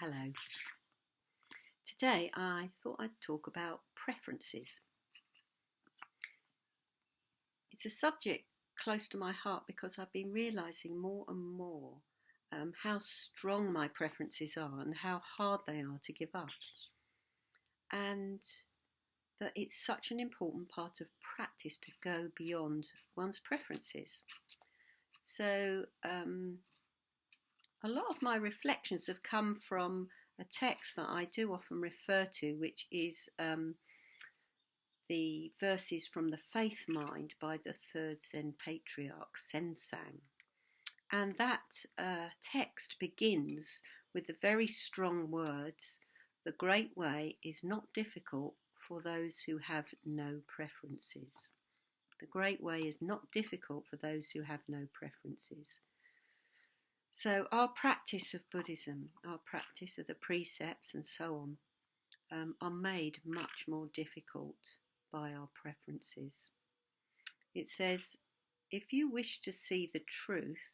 Hello. Today I thought I'd talk about preferences. It's a subject close to my heart because I've been realising more and more how strong my preferences are and how hard they are to give up. And that it's such an important part of practice to go beyond one's preferences. So a lot of my reflections have come from a text that I do often refer to, which is the verses from the Faith Mind by the third Zen patriarch, Sengtsan. And that text begins with the very strong words, "The great way is not difficult for those who have no preferences." The great way is not difficult for those who have no preferences. So our practice of Buddhism, our practice of the precepts and so on, are made much more difficult by our preferences. It says, if you wish to see the truth,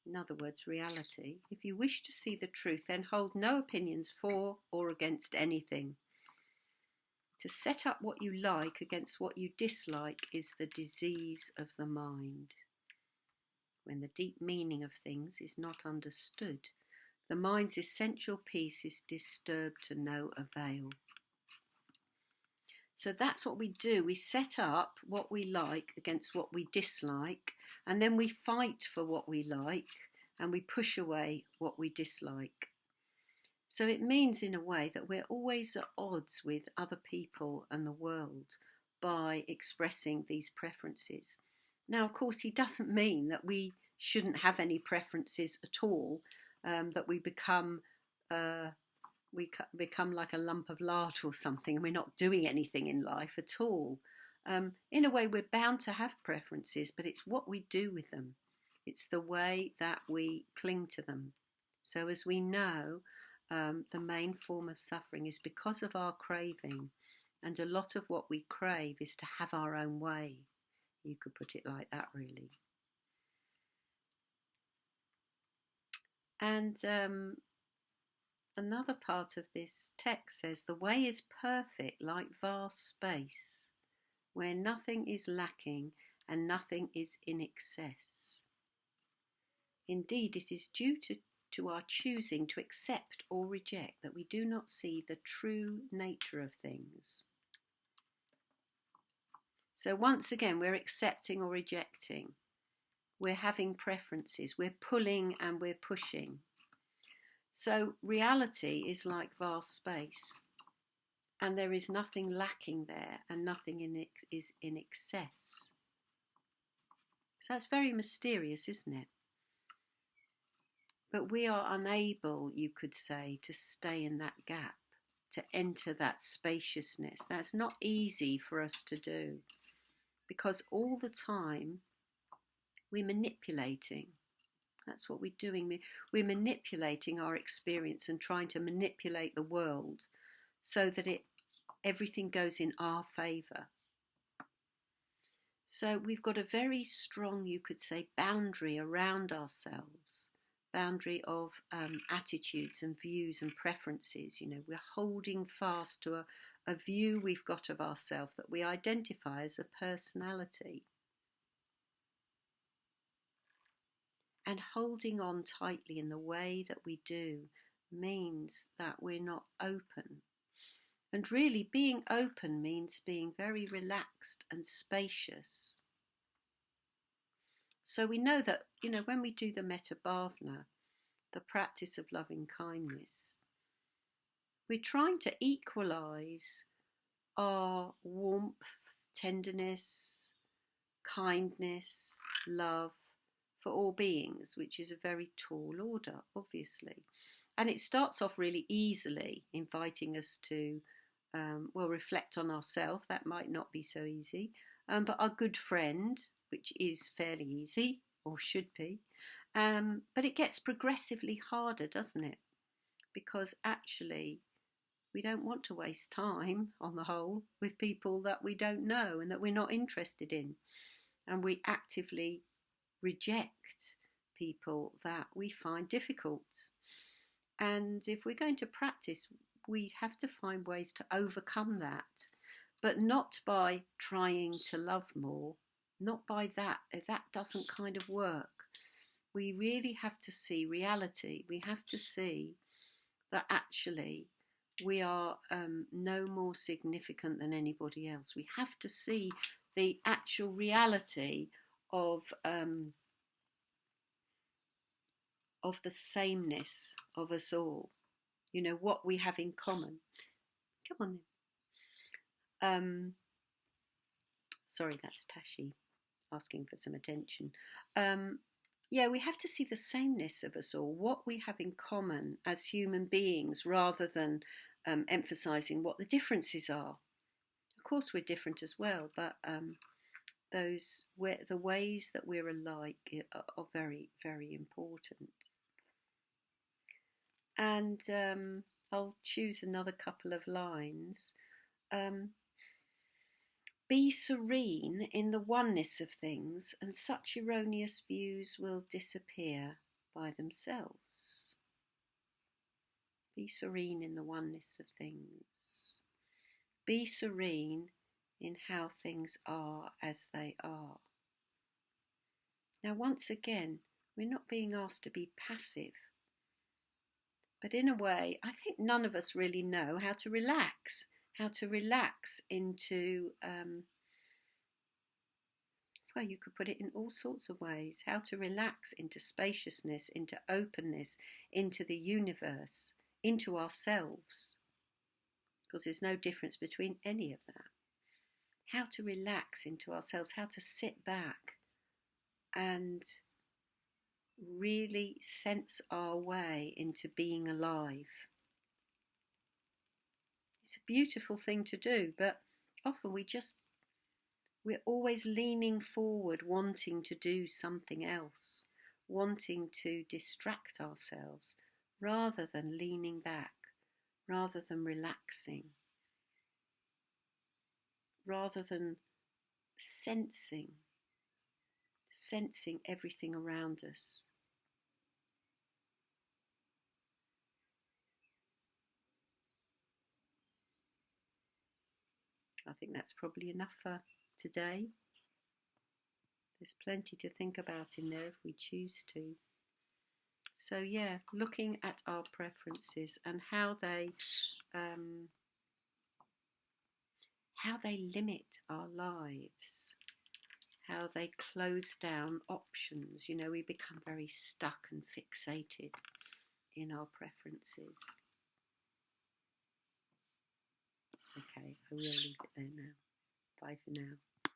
in other words, reality, if you wish to see the truth, then hold no opinions for or against anything. To set up what you like against what you dislike is the disease of the mind. When the deep meaning of things is not understood, the mind's essential peace is disturbed to no avail. So that's what we do. We set up what we like against what we dislike, and then we fight for what we like, and we push away what we dislike. So it means, in a way, that we're always at odds with other people and the world by expressing these preferences. Now, of course, he doesn't mean that we shouldn't have any preferences at all, that we become like a lump of lard or something, and we're not doing anything in life at all. In a way, we're bound to have preferences, but it's what we do with them. It's the way that we cling to them. So as we know, the main form of suffering is because of our craving, and a lot of what we crave is to have our own way. You could put it like that, really. And another part of this text says, the way is perfect like vast space, where nothing is lacking and nothing is in excess. Indeed, it is due to our choosing to accept or reject that we do not see the true nature of things. So once again, we're accepting or rejecting. We're having preferences. We're pulling and we're pushing. So reality is like vast space, and there is nothing lacking there, and nothing is in excess. So that's very mysterious, isn't it? But we are unable, you could say, to stay in that gap, to enter that spaciousness. That's not easy for us to do, because all the time we're manipulating. That's what we're doing. We're manipulating our experience and trying to manipulate the world so that everything goes in our favour. So we've got a very strong, you could say, boundary around ourselves, boundary of attitudes and views and preferences. You know, we're holding fast to a view we've got of ourselves that we identify as a personality. And holding on tightly in the way that we do means that we're not open. And really, being open means being very relaxed and spacious. So we know that, you know, when we do the metta bhavana, the practice of loving kindness, we're trying to equalise our warmth, tenderness, kindness, love, for all beings, which is a very tall order, obviously. And it starts off really easily, inviting us to, reflect on ourselves. That might not be so easy. But our good friend, which is fairly easy, or should be. But it gets progressively harder, doesn't it? Because actually, we don't want to waste time, on the whole, with people that we don't know and that we're not interested in. And we actively reject people that we find difficult. And if we're going to practice, we have to find ways to overcome that, but not by trying to love more, not by that. That doesn't kind of work. We really have to see reality. We have to see that actually we are no more significant than anybody else. We have to see the actual reality of the sameness of us all. You know, what we have in common. Come on then. Sorry, that's Tashi asking for some attention. Yeah, we have to see the sameness of us all, what we have in common as human beings, rather than emphasising what the differences are. Of course, we're different as well, but the ways that we're alike are very, very important. And I'll choose another couple of lines. Be serene in the oneness of things, and such erroneous views will disappear by themselves. Be serene in the oneness of things. Be serene in how things are as they are. Now, once again, we're not being asked to be passive. But in a way, I think none of us really know how to relax into, well, you could put it in all sorts of ways, how to relax into spaciousness, into openness, into the universe, into ourselves, because there's no difference between any of that. How to relax into ourselves, how to sit back and really sense our way into being alive. It's a beautiful thing to do, but often we're always leaning forward, wanting to do something else, wanting to distract ourselves, rather than leaning back, rather than relaxing, rather than sensing everything around us. I think that's probably enough for today. There's plenty to think about in there if we choose to. So yeah, looking at our preferences and how they limit our lives, how they close down options. You know, we become very stuck and fixated in our preferences. Okay, I will leave it there now. Bye for now.